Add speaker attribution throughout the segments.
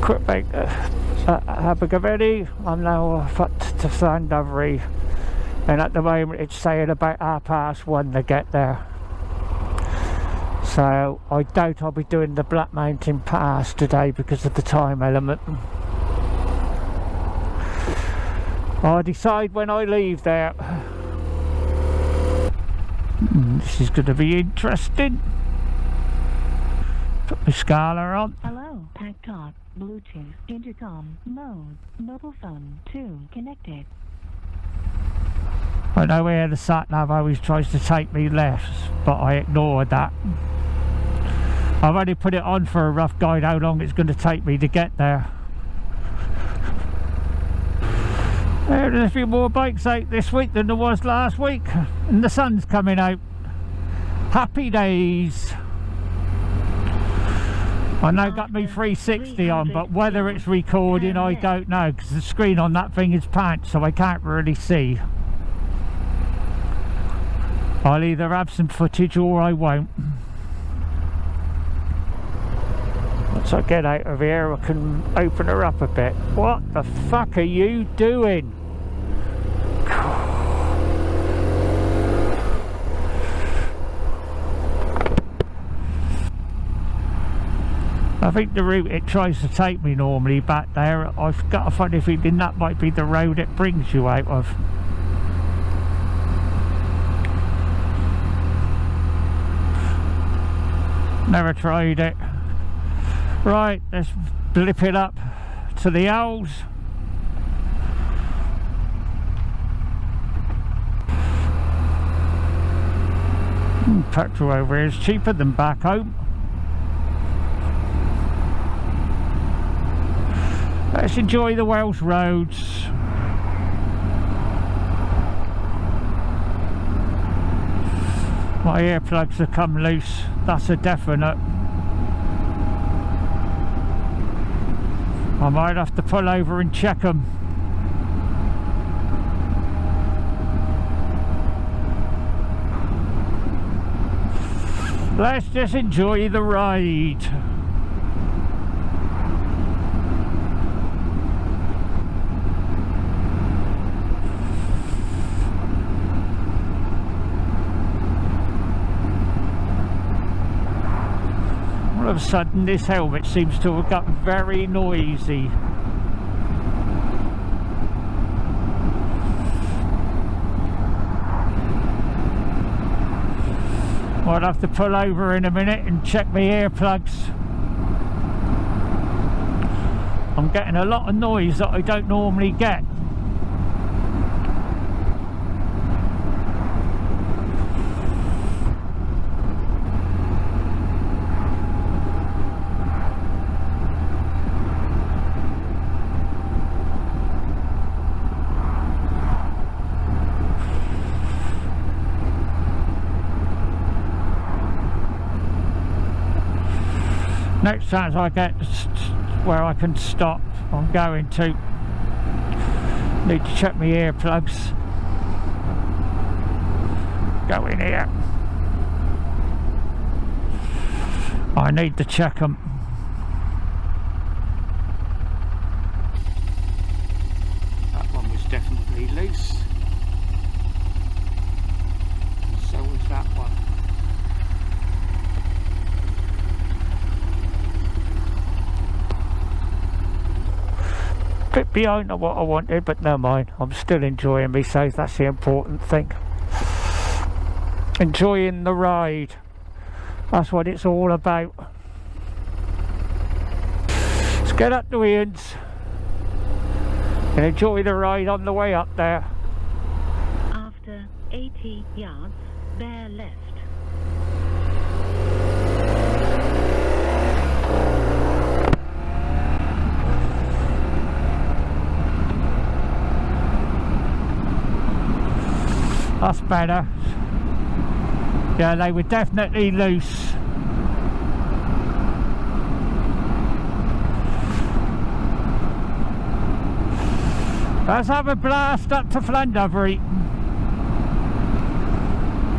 Speaker 1: Quick break at Abergavenny. I'm now off to Llandovery, and at the moment it's saying about 1:30 to get there. So I doubt I'll be doing the Black Mountain Pass today because of the time element. I'll decide when I leave there. This is going to be interesting. Put my Scala on.
Speaker 2: Hello, Pack Talk, Bluetooth, Intercom, Mode, Mobile Phone 2 connected.
Speaker 1: I know where the sat-nav always tries to take me left, but I ignored that. I've only put it on for a rough guide how long it's going to take me to get there. There's a few more bikes out this week than there was last week, and the sun's coming out. Happy days. I know got me 360 on, but whether it's recording I don't know, because the screen on that thing is pants, so I can't really see. I'll either have some footage or I won't. Once I get out of here I can open her up a bit. What the fuck are you doing? I think the route it tries to take me normally back there, I've got a funny feeling that might be the road it brings you out of. Never tried it. Right, let's blip it up to the Owls. Petrol over here is cheaper than back home. Let's enjoy the Welsh roads. My earplugs have come loose, that's a definite. I might have to pull over and check them. Let's just enjoy the ride. All of a sudden this helmet seems to have got very noisy. I'll have to pull over in a minute and check my earplugs. I'm getting a lot of noise that I don't normally get. Next chance I get where I can stop, I'm going to. Need to check my earplugs. Go in here. I need to check them. That one was definitely loose. So was that one. Bit behind on what I wanted, but never mind. I'm still enjoying myself, that's the important thing. Enjoying the ride. That's what it's all about. Let's get up to Ian's and enjoy the ride on the way up there.
Speaker 2: After 80 yards, bear left.
Speaker 1: That's better. Yeah, they were definitely loose. Let's have a blast up to Llandovery.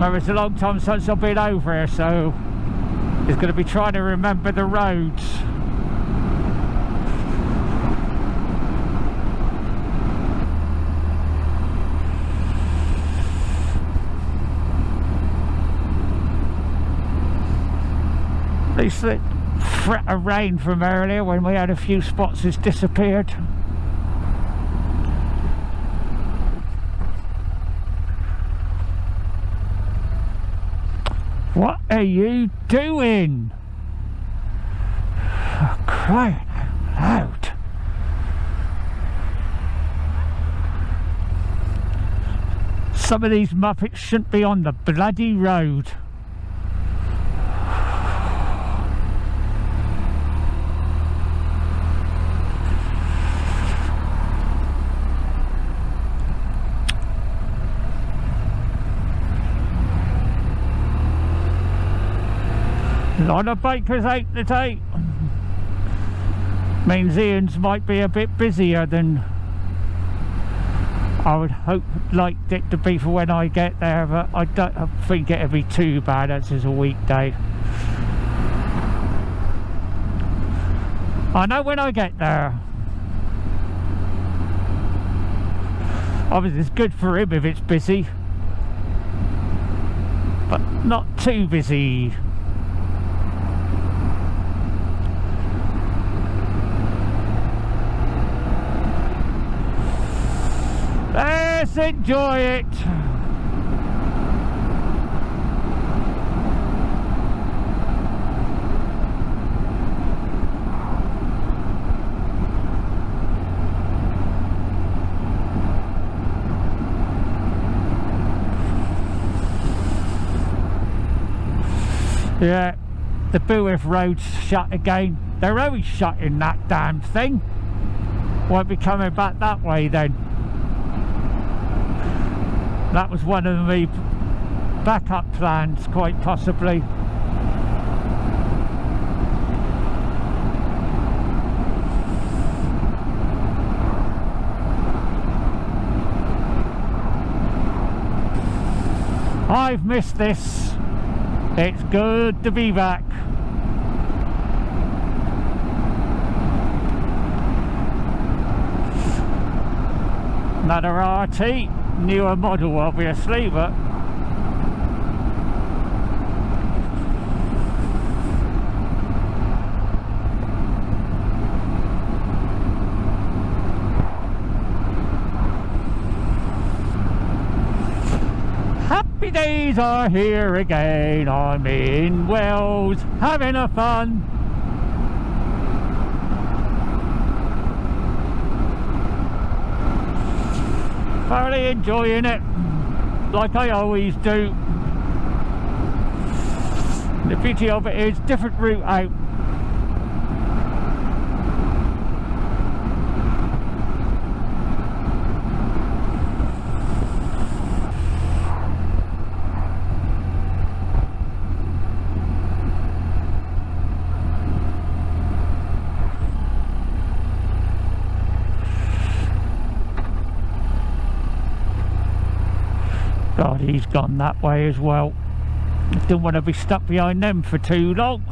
Speaker 1: Well, it's a long time since I've been over here, so it's going to be trying to remember the roads. least that threat of rain from earlier when we had a few spots has disappeared. What are you doing? Oh, crying out loud. Some of these Muppets shouldn't be on the bloody road. A lot of bikers out today. Means Ian's might be a bit busier than I would hope liked it to be for when I get there, but I don't think it'll be too bad as it's a weekday. I know when I get there. Obviously it's good for him if it's busy, but not too busy. Let's enjoy it. Yeah, the Buiff Road's shut again. They're always shutting that damn thing. Won't be coming back that way then. That was one of the backup plans, quite possibly. I've missed this. It's good to be back. Another RT. Newer model obviously, but happy days are here again. I'm in Wales having a fun. Thoroughly enjoying it, like I always do. The beauty of it is different route out. God, he's gone that way as well. I didn't want to be stuck behind them for too long.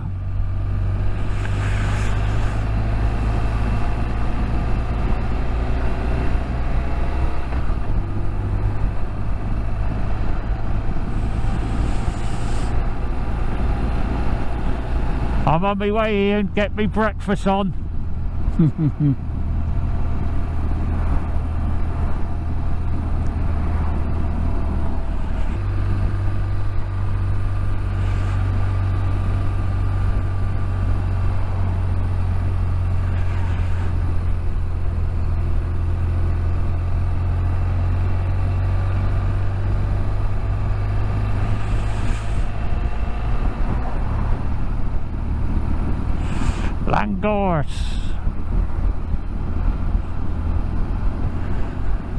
Speaker 1: I'm on my way here and get me breakfast on.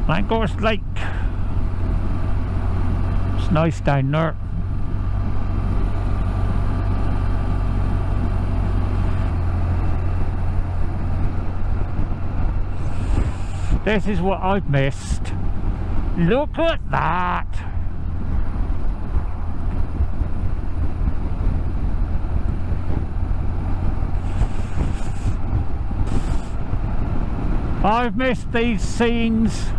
Speaker 1: Langorse Lake. It's nice down there. This is what I've missed. Look at that. I've missed these scenes.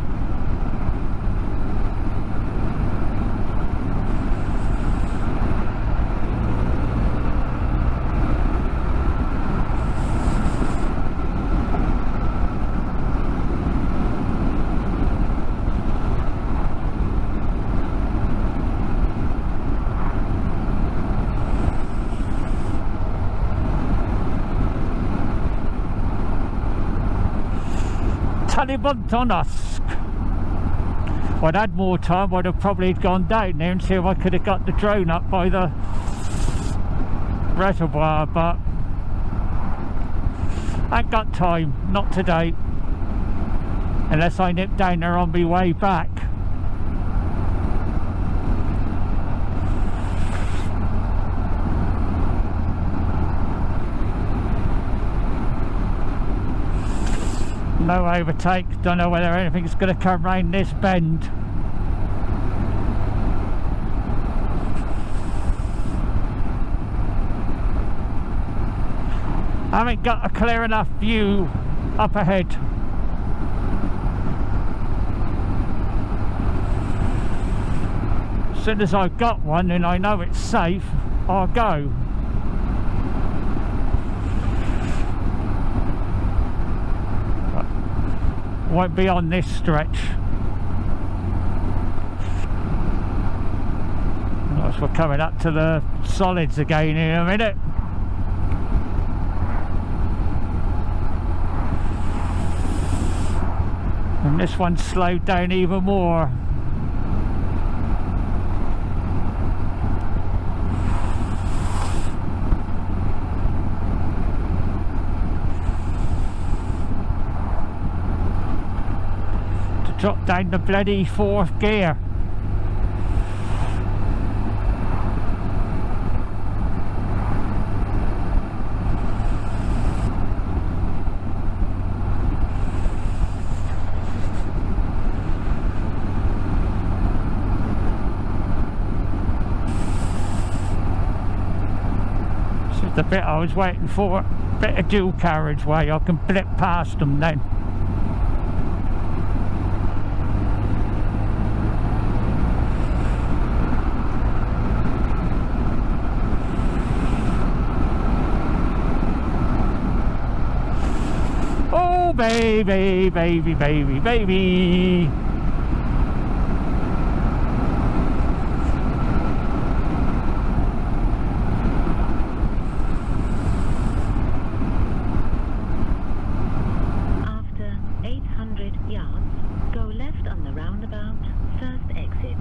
Speaker 1: Talibont on Usk. If I'd had more time, I'd have probably gone down there and see if I could have got the drone up by the reservoir, but I ain't got time, not today, unless I nip down there on my way back. No overtake, don't know whether anything's going to come round this bend. I haven't got a clear enough view up ahead. As soon as I've got one and I know it's safe, I'll go. Won't be on this stretch. Nice, we're coming up to the solids again in a minute. And this one's slowed down even more. Drop down the bloody fourth gear. This is the bit I was waiting for. Bit of dual carriageway, I can blip past them then. Baby, baby, baby, baby.
Speaker 2: After 800 yards, go left on the roundabout, first exit.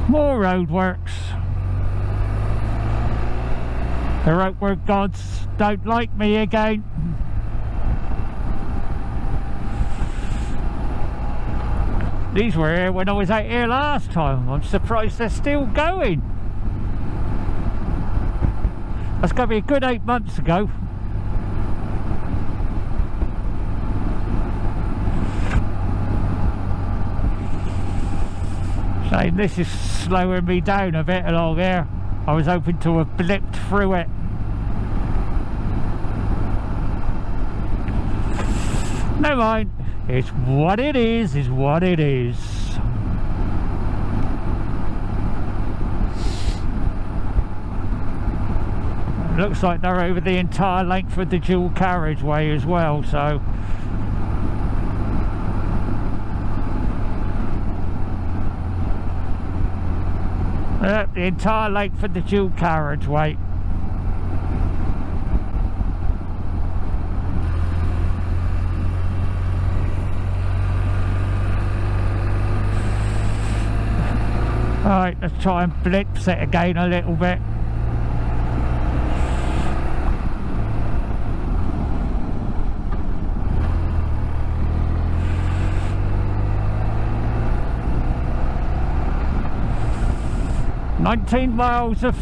Speaker 1: More roadworks. The roadwork gods don't like me again. These were here when I was out here last time. I'm surprised they're still going. That's got to be a good 8 months ago. So this is slowing me down a bit along here. I was hoping to have blipped through it. Never mind. It's what it is what it is. It looks like they're over the entire length of the dual carriageway as well, so the entire length of the dual carriageway. Alright, let's try and blip it again a little bit. "19 miles of